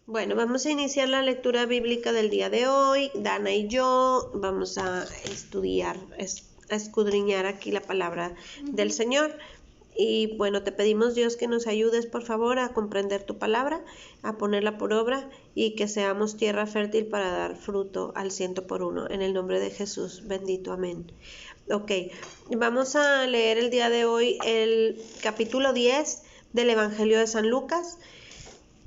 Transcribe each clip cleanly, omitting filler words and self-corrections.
Bueno, vamos a iniciar la lectura bíblica del día de hoy. Dana y yo vamos a estudiar, a escudriñar aquí la palabra del Señor. Y bueno, te pedimos, Dios, que nos ayudes, por favor, a comprender tu palabra, a ponerla por obra y que seamos tierra fértil para dar fruto al 100 por 1. En el nombre de Jesús, bendito, amén. Ok, vamos a leer el día de hoy el capítulo 10 del Evangelio de San Lucas,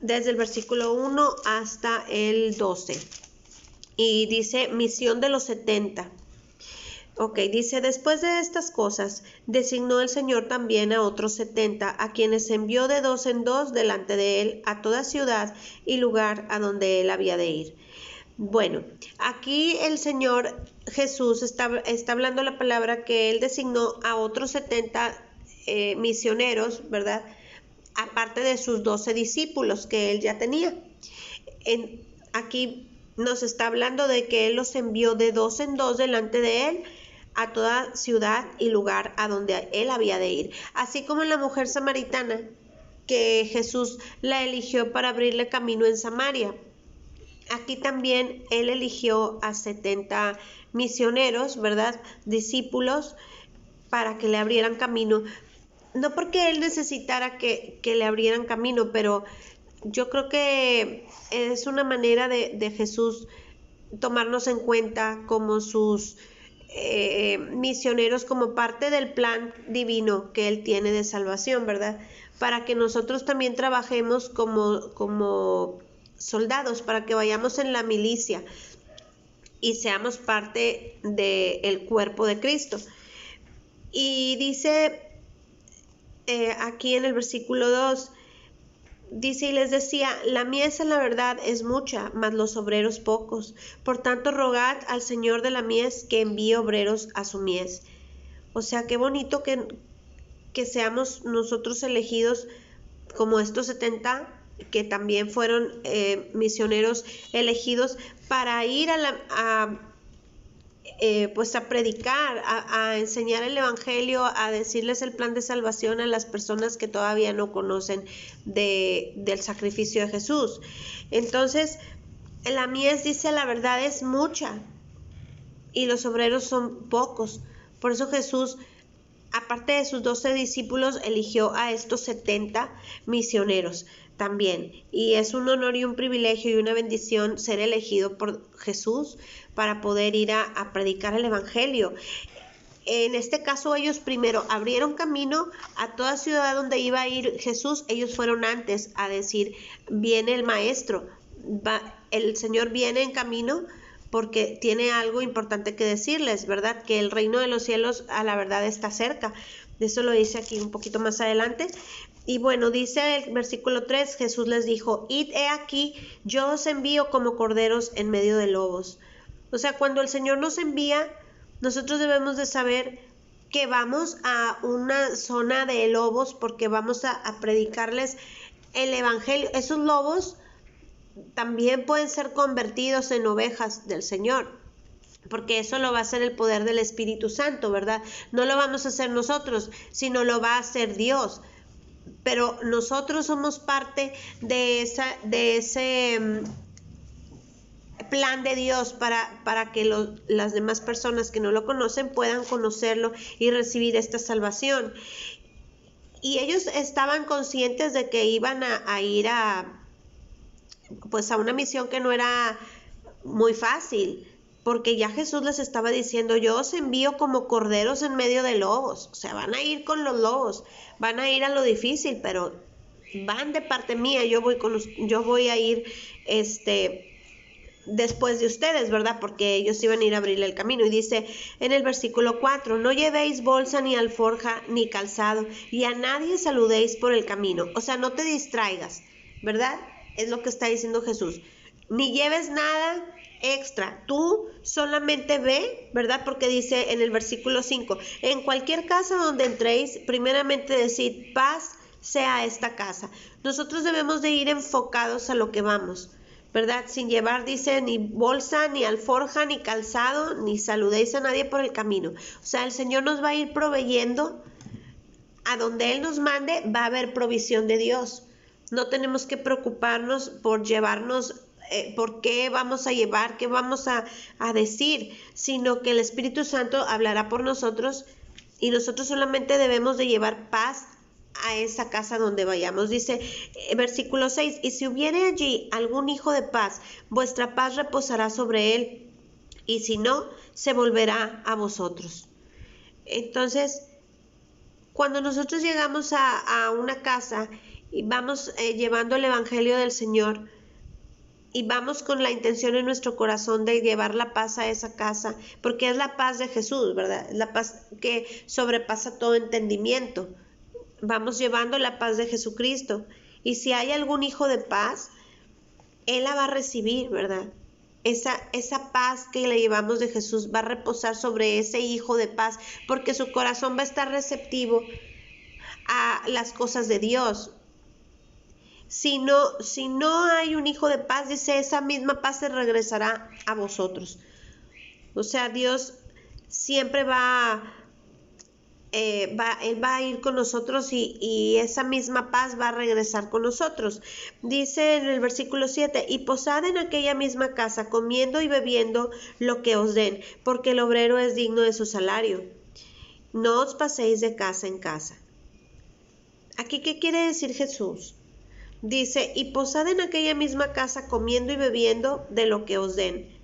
desde el versículo 1 hasta el 12. Y dice, misión de los 70. Ok, dice, después de estas cosas, designó el Señor también a otros 70, a quienes envió de 2 en 2 delante de él a toda ciudad y lugar a donde él había de ir. Bueno, aquí el Señor Jesús está hablando la palabra que él designó a otros 70 misioneros, ¿verdad? Aparte de sus 12 discípulos que él ya tenía. Aquí nos está hablando de que él los envió de 2 en 2 delante de él a toda ciudad y lugar a donde él había de ir. Así como la mujer samaritana, que Jesús la eligió para abrirle camino en Samaria. Aquí también él eligió a 70 misioneros, ¿verdad? Discípulos, para que le abrieran camino. No porque él necesitara que le abrieran camino, pero yo creo que es una manera de Jesús tomarnos en cuenta como sus misioneros, como parte del plan divino que él tiene de salvación, ¿verdad? Para que nosotros también trabajemos como soldados, para que vayamos en la milicia y seamos parte del cuerpo de Cristo. Y dice aquí en el versículo 2, dice, y les decía, la mies en la verdad es mucha, mas los obreros pocos. Por tanto, rogad al Señor de la mies que envíe obreros a su mies. O sea, qué bonito que seamos nosotros elegidos como estos 70, que también fueron misioneros elegidos para ir pues a predicar, a enseñar el evangelio, a decirles el plan de salvación a las personas que todavía no conocen del sacrificio de Jesús. Entonces, la mies, dice, la verdad es mucha y los obreros son pocos. Por eso Jesús, aparte de sus 12 discípulos, eligió a estos 70 misioneros también. Y es un honor y un privilegio y una bendición ser elegido por Jesús para poder ir a predicar el evangelio. En este caso, ellos primero abrieron camino a toda ciudad donde iba a ir Jesús. Ellos fueron antes a decir, viene el maestro, el Señor viene en camino, porque tiene algo importante que decirles, ¿verdad? Que el reino de los cielos a la verdad está cerca. Eso lo dice aquí un poquito más adelante. Y bueno, dice el versículo 3, Jesús les dijo, id he aquí, yo os envío como corderos en medio de lobos. O sea, cuando el Señor nos envía, nosotros debemos de saber que vamos a una zona de lobos porque vamos a predicarles el evangelio. Esos lobos también pueden ser convertidos en ovejas del Señor, porque eso lo va a hacer el poder del Espíritu Santo, ¿verdad? No lo vamos a hacer nosotros, sino lo va a hacer Dios. Pero nosotros somos parte de ese plan de Dios para que las demás personas que no lo conocen puedan conocerlo y recibir esta salvación. Y ellos estaban conscientes de que iban a ir pues a una misión que no era muy fácil, porque ya Jesús les estaba diciendo, yo os envío como corderos en medio de lobos. O sea, van a ir con los lobos, van a ir a lo difícil, pero van de parte mía, yo voy a ir después de ustedes, ¿verdad? Porque ellos iban a ir a abrirle el camino. Y dice en el versículo 4, no llevéis bolsa ni alforja ni calzado, y a nadie saludéis por el camino. O sea, no te distraigas, ¿verdad? Es lo que está diciendo Jesús. Ni lleves nada extra, tú solamente ve, ¿verdad? Porque dice en el versículo 5, en cualquier casa donde entréis, primeramente decid, paz sea esta casa. Nosotros debemos de ir enfocados a lo que vamos, ¿verdad? Sin llevar, dice, ni bolsa, ni alforja, ni calzado, ni saludéis a nadie por el camino. O sea, el Señor nos va a ir proveyendo. A donde Él nos mande va a haber provisión de Dios, No tenemos que preocuparnos por llevarnos, por qué vamos a llevar, qué vamos a decir, sino que el Espíritu Santo hablará por nosotros y nosotros solamente debemos de llevar paz a esa casa donde vayamos. Dice versículo 6, y si hubiere allí algún hijo de paz, vuestra paz reposará sobre él, y si no, se volverá a vosotros. Entonces, cuando nosotros llegamos a una casa y vamos llevando el Evangelio del Señor, y vamos con la intención en nuestro corazón de llevar la paz a esa casa, porque es la paz de Jesús, ¿verdad? La paz que sobrepasa todo entendimiento. Vamos llevando la paz de Jesucristo. Y si hay algún hijo de paz, Él la va a recibir, ¿verdad? Esa paz que le llevamos de Jesús va a reposar sobre ese hijo de paz, porque su corazón va a estar receptivo a las cosas de Dios. Si no hay un hijo de paz, dice, esa misma paz se regresará a vosotros. O sea, Dios siempre Él va a ir con nosotros y esa misma paz va a regresar con nosotros. Dice en el versículo 7, y posad en aquella misma casa, comiendo y bebiendo lo que os den, porque el obrero es digno de su salario. No os paséis de casa en casa. ¿Aquí qué quiere decir Jesús? Dice, y posad en aquella misma casa comiendo y bebiendo de lo que os den,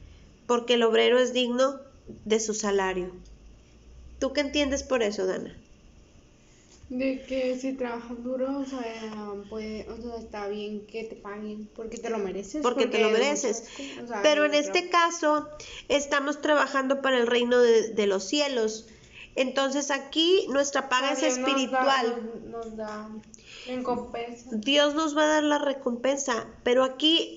porque el obrero es digno de su salario. ¿Tú qué entiendes por eso, Dana? De que si trabajas duro, o sea, está bien que te paguen porque te lo mereces. Porque te lo mereces. Pero en este caso, estamos trabajando para el reino de los cielos. Entonces aquí nuestra paga es espiritual. Nos da recompensa. Dios nos va a dar la recompensa, pero aquí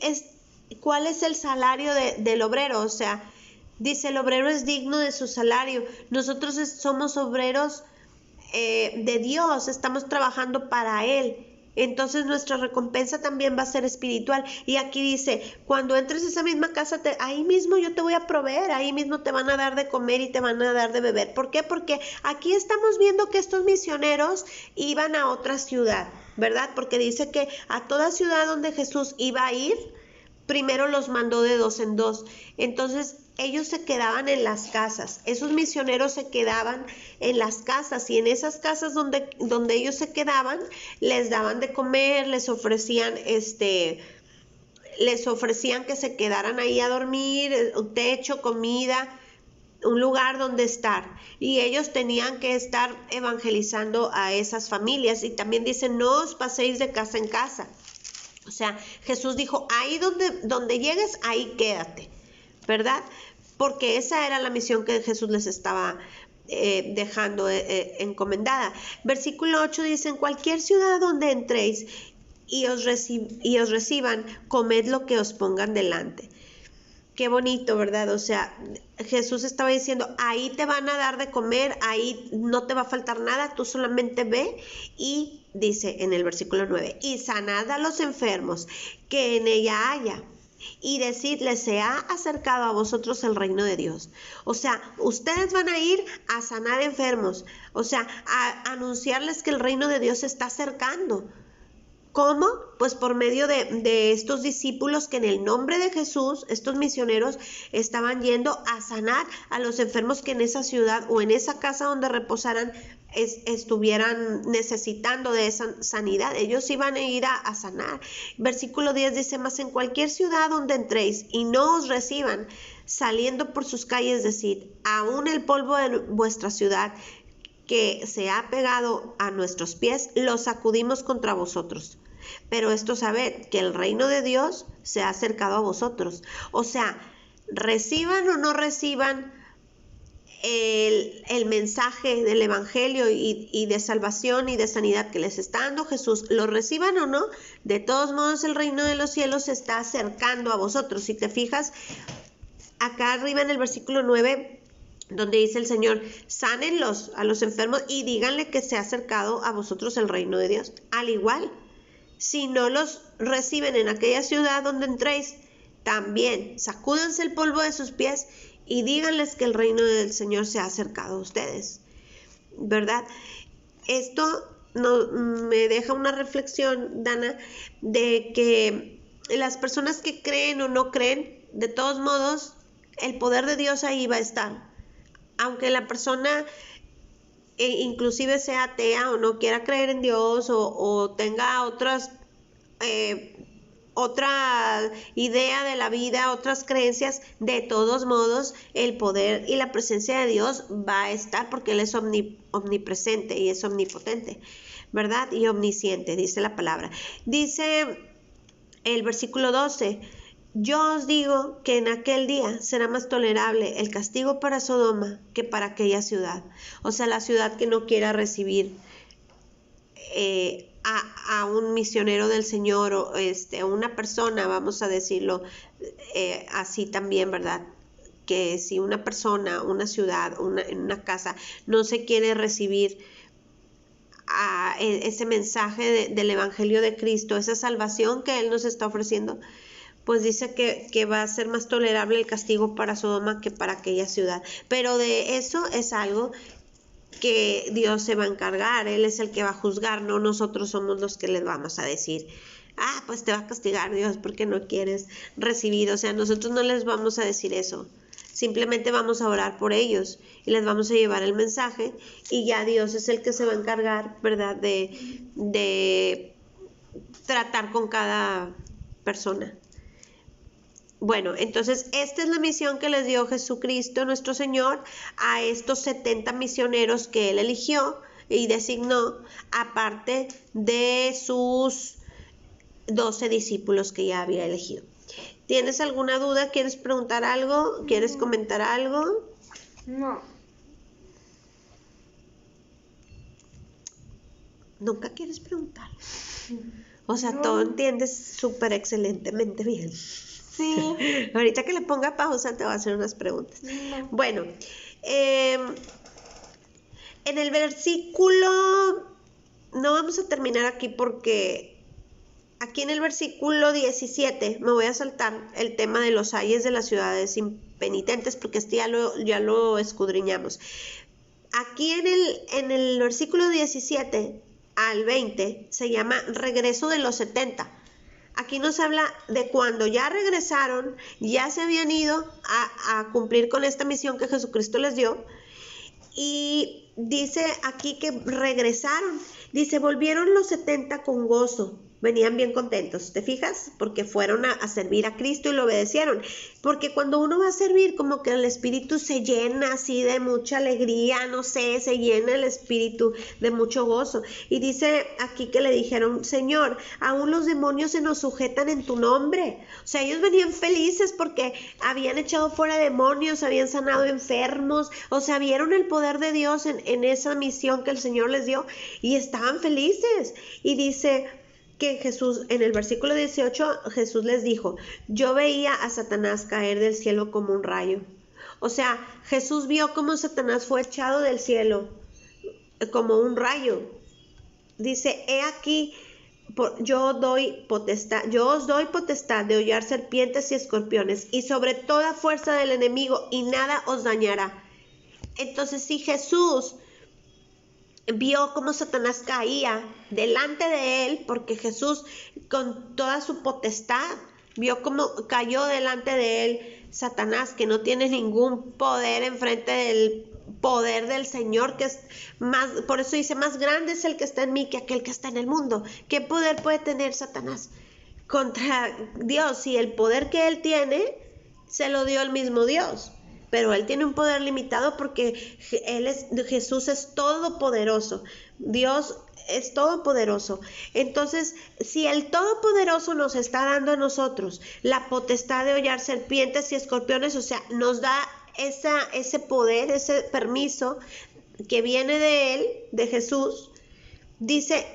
¿cuál es el salario del obrero? O sea, dice, el obrero es digno de su salario. Nosotros somos obreros de Dios, estamos trabajando para Él. Entonces nuestra recompensa también va a ser espiritual. Y aquí dice, cuando entres a esa misma casa, ahí mismo yo te voy a proveer, ahí mismo te van a dar de comer y te van a dar de beber. ¿Por qué? Porque aquí estamos viendo que estos misioneros iban a otra ciudad, ¿verdad? Porque dice que a toda ciudad donde Jesús iba a ir, primero los mandó de 2 en 2. Entonces ellos se quedaban en las casas, esos misioneros se quedaban en las casas, y en esas casas donde ellos se quedaban les daban de comer, les ofrecían que se quedaran ahí a dormir, un techo, comida, un lugar donde estar, y ellos tenían que estar evangelizando a esas familias. Y también dice, no os paséis de casa en casa. O sea, Jesús dijo, ahí donde llegues, ahí quédate, ¿verdad? Porque esa era la misión que Jesús les estaba dejando encomendada. Versículo 8 dice, en cualquier ciudad donde entréis y os reciban, comed lo que os pongan delante. Qué bonito, ¿verdad? O sea, Jesús estaba diciendo, ahí te van a dar de comer, ahí no te va a faltar nada, tú solamente ve. Y dice en el versículo 9, y sanad a los enfermos que en ella haya, y decidles, se ha acercado a vosotros el reino de Dios. O sea, ustedes van a ir a sanar enfermos, o sea, a anunciarles que el reino de Dios se está acercando. ¿Cómo? Pues por medio de estos discípulos que en el nombre de Jesús, estos misioneros, estaban yendo a sanar a los enfermos que en esa ciudad o en esa casa donde reposaran estuvieran necesitando de esa sanidad. Ellos iban a ir a sanar. Versículo 10 dice, mas en cualquier ciudad donde entréis y no os reciban, saliendo por sus calles, decid, aún el polvo de vuestra ciudad que se ha pegado a nuestros pies, lo sacudimos contra vosotros. Pero esto sabed, que el reino de Dios se ha acercado a vosotros. O sea, reciban o no reciban el mensaje del evangelio y de salvación y de sanidad que les está dando Jesús, lo reciban o no, de todos modos el reino de los cielos se está acercando a vosotros. Si te fijas, acá arriba en el versículo 9, donde dice el Señor, sánenlos a los enfermos y díganle que se ha acercado a vosotros el reino de Dios. Al igual, si no los reciben en aquella ciudad donde entréis, también sacúdanse el polvo de sus pies y díganles que el reino del Señor se ha acercado a ustedes, ¿verdad? Esto me deja una reflexión, Dana, de que las personas que creen o no creen, de todos modos, el poder de Dios ahí va a estar. Aunque la persona inclusive sea atea o no quiera creer en Dios o tenga otra idea de la vida, otras creencias, de todos modos el poder y la presencia de Dios va a estar porque Él es omnipresente y es omnipotente, ¿verdad? Y omnisciente, dice la palabra. Dice el versículo 12: yo os digo que en aquel día será más tolerable el castigo para Sodoma que para aquella ciudad. O sea, la ciudad que no quiera recibir a un misionero del Señor o a una persona, vamos a decirlo así también, ¿verdad? Que si una persona, una ciudad, en una casa no se quiere recibir ese mensaje del Evangelio de Cristo, esa salvación que Él nos está ofreciendo, pues dice que va a ser más tolerable el castigo para Sodoma que para aquella ciudad. Pero de eso es algo que Dios se va a encargar. Él es el que va a juzgar, no nosotros somos los que les vamos a decir, pues te va a castigar Dios porque no quieres recibir. O sea, nosotros no les vamos a decir eso. Simplemente vamos a orar por ellos y les vamos a llevar el mensaje y ya Dios es el que se va a encargar, ¿verdad? De tratar con cada persona. Bueno, entonces esta es la misión que les dio Jesucristo nuestro Señor a estos 70 misioneros que Él eligió y designó, aparte de sus 12 discípulos que ya había elegido. ¿Tienes alguna duda? ¿Quieres preguntar algo? ¿Quieres comentar algo? No. ¿Nunca quieres preguntar? O sea, todo entiendes súper excelentemente bien. Sí. Ahorita que le ponga pausa te voy a hacer unas preguntas. No. Bueno, en el versículo, no vamos a terminar aquí porque aquí en el versículo 17 me voy a saltar el tema de los ayes de las ciudades impenitentes porque ya lo escudriñamos. Aquí en el versículo 17 al 20 se llama regreso de los 70. Aquí nos habla de cuando ya regresaron, ya se habían ido a cumplir con esta misión que Jesucristo les dio. Y dice aquí que regresaron. Dice, volvieron los 70 con gozo. Venían bien contentos, ¿te fijas? Porque fueron a servir a Cristo y lo obedecieron. Porque cuando uno va a servir, como que el espíritu se llena así de mucha alegría, no sé, se llena el espíritu de mucho gozo. Y dice aquí que le dijeron, Señor, aún los demonios se nos sujetan en tu nombre. O sea, ellos venían felices porque habían echado fuera demonios, habían sanado enfermos, o sea, vieron el poder de Dios en esa misión que el Señor les dio y estaban felices. Y dice que Jesús, en el versículo 18, Jesús les dijo, yo veía a Satanás caer del cielo como un rayo. O sea, Jesús vio cómo Satanás fue echado del cielo como un rayo. Dice, he aquí, yo os doy potestad de hollar serpientes y escorpiones y sobre toda fuerza del enemigo y nada os dañará. Entonces, si Jesús vio cómo Satanás caía delante de él, porque Jesús con toda su potestad vio cómo cayó delante de él Satanás, que no tiene ningún poder enfrente del poder del Señor, que es más, por eso dice, más grande es el que está en mí que aquel que está en el mundo. ¿Qué poder puede tener Satanás contra Dios? Si el poder que él tiene se lo dio el mismo Dios. Pero él tiene un poder limitado porque Jesús es todopoderoso. Dios es todopoderoso. Entonces, si el todopoderoso nos está dando a nosotros la potestad de hollar serpientes y escorpiones, o sea, nos da ese poder, ese permiso que viene de él, de Jesús, dice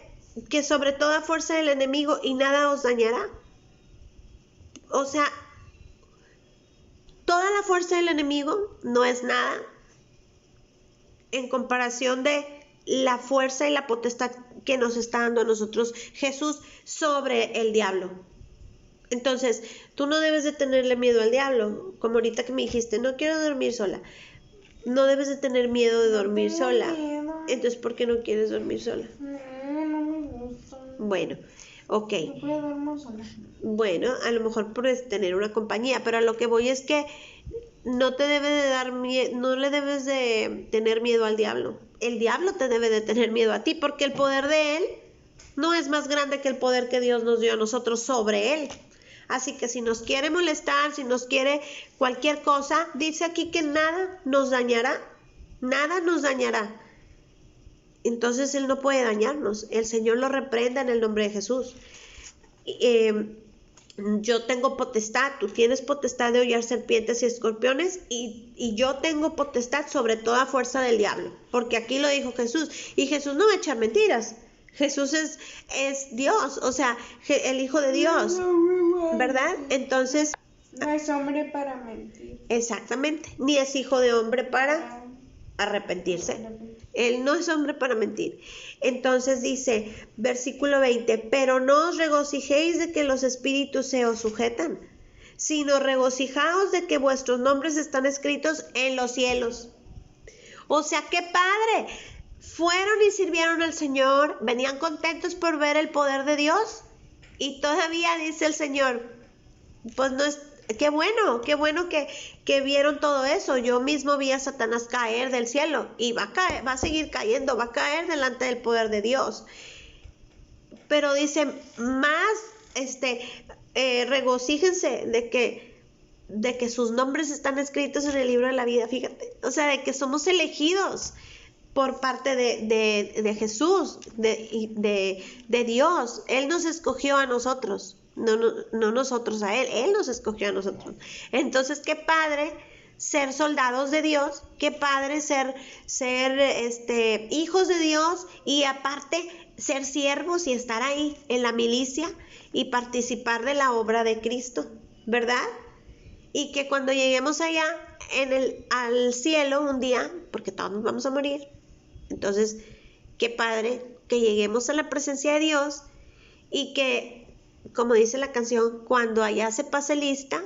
que sobre toda fuerza del enemigo y nada os dañará. O sea, toda la fuerza del enemigo no es nada en comparación de la fuerza y la potestad que nos está dando a nosotros Jesús sobre el diablo. Entonces, tú no debes de tenerle miedo al diablo, como ahorita que me dijiste, no quiero dormir sola. No debes de tener miedo de dormir sola. Entonces, ¿por qué no quieres dormir sola? Bueno, ok. ¿Me puede dar más o menos? Bueno, a lo mejor puedes tener una compañía, pero a lo que voy es que no te debe de dar miedo, no le debes de tener miedo al diablo. El diablo te debe de tener miedo a ti, porque el poder de él no es más grande que el poder que Dios nos dio a nosotros sobre él. Así que si nos quiere molestar, si nos quiere cualquier cosa, dice aquí que nada nos dañará, nada nos dañará. Entonces él no puede dañarnos. El Señor lo reprenda en el nombre de Jesús. Yo tengo potestad, tú tienes potestad de hollar serpientes y escorpiones, y yo tengo potestad sobre toda fuerza del diablo, porque aquí lo dijo Jesús, y Jesús no va a echar mentiras. Jesús es Dios, o sea, el Hijo de Dios, ¿verdad? Entonces, no es hombre para mentir. Exactamente, ni es hijo de hombre para arrepentirse. Él no es hombre para mentir. Entonces dice, versículo 20, pero no os regocijéis de que los espíritus se os sujetan, sino regocijaos de que vuestros nombres están escritos en los cielos. O sea, qué padre. Fueron y sirvieron al Señor, venían contentos por ver el poder de Dios, y todavía dice el Señor, pues no es... Qué bueno que vieron todo eso. Yo mismo vi a Satanás caer del cielo y va a seguir cayendo, va a caer delante del poder de Dios. Pero dice, más regocíjense de que sus nombres están escritos en el libro de la vida, fíjate. O sea, de que somos elegidos por parte de Jesús, de Dios. Él nos escogió a nosotros. No nosotros a Él nos escogió a nosotros. Entonces, qué padre ser soldados de Dios, qué padre ser hijos de Dios, y aparte ser siervos y estar ahí en la milicia y participar de la obra de Cristo, ¿verdad? Y que cuando lleguemos allá al cielo un día, porque todos nos vamos a morir, entonces qué padre que lleguemos a la presencia de Dios y que, como dice la canción, cuando allá se pase lista,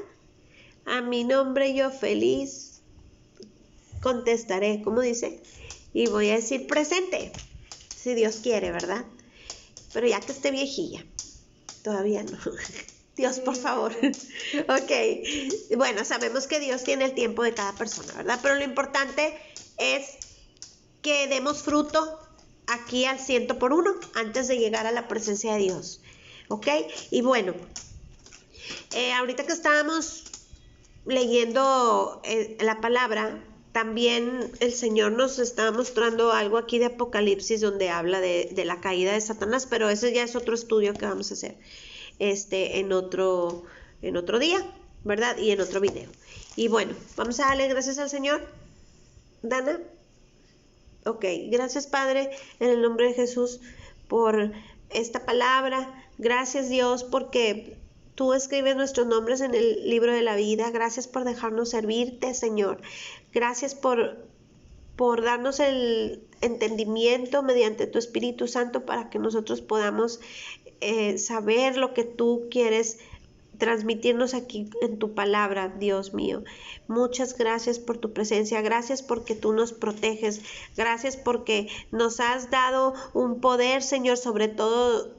a mi nombre yo feliz contestaré, ¿cómo dice? Y voy a decir presente, si Dios quiere, ¿verdad? Pero ya que esté viejilla, todavía no. Dios, por favor. Ok, bueno, sabemos que Dios tiene el tiempo de cada persona, ¿verdad? Pero lo importante es que demos fruto aquí al 100% antes de llegar a la presencia de Dios. ¿Ok? Y bueno, ahorita que estábamos leyendo la palabra, también el Señor nos está mostrando algo aquí de Apocalipsis, donde habla de la caída de Satanás, pero ese ya es otro estudio que vamos a hacer en otro día, ¿verdad? Y en otro video. Y bueno, vamos a darle gracias al Señor. Dana. Ok, gracias Padre, en el nombre de Jesús, por esta palabra. Gracias Dios porque tú escribes nuestros nombres en el libro de la vida. Gracias por dejarnos servirte, Señor. Gracias por darnos el entendimiento mediante tu Espíritu Santo para que nosotros podamos saber lo que tú quieres transmitirnos aquí en tu palabra, Dios mío. Muchas gracias por tu presencia, gracias porque tú nos proteges, gracias porque nos has dado un poder, Señor, sobre todo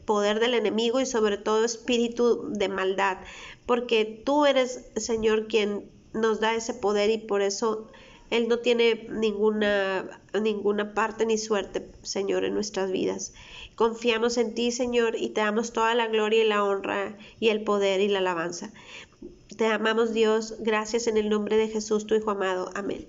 poder del enemigo y sobre todo espíritu de maldad, porque tú eres, Señor, quien nos da ese poder, y por eso Él no tiene ninguna parte ni suerte, Señor, en nuestras vidas. Confiamos en ti, Señor, y te damos toda la gloria y la honra y el poder y la alabanza. Te amamos, Dios. Gracias en el nombre de Jesús, tu Hijo amado. Amén.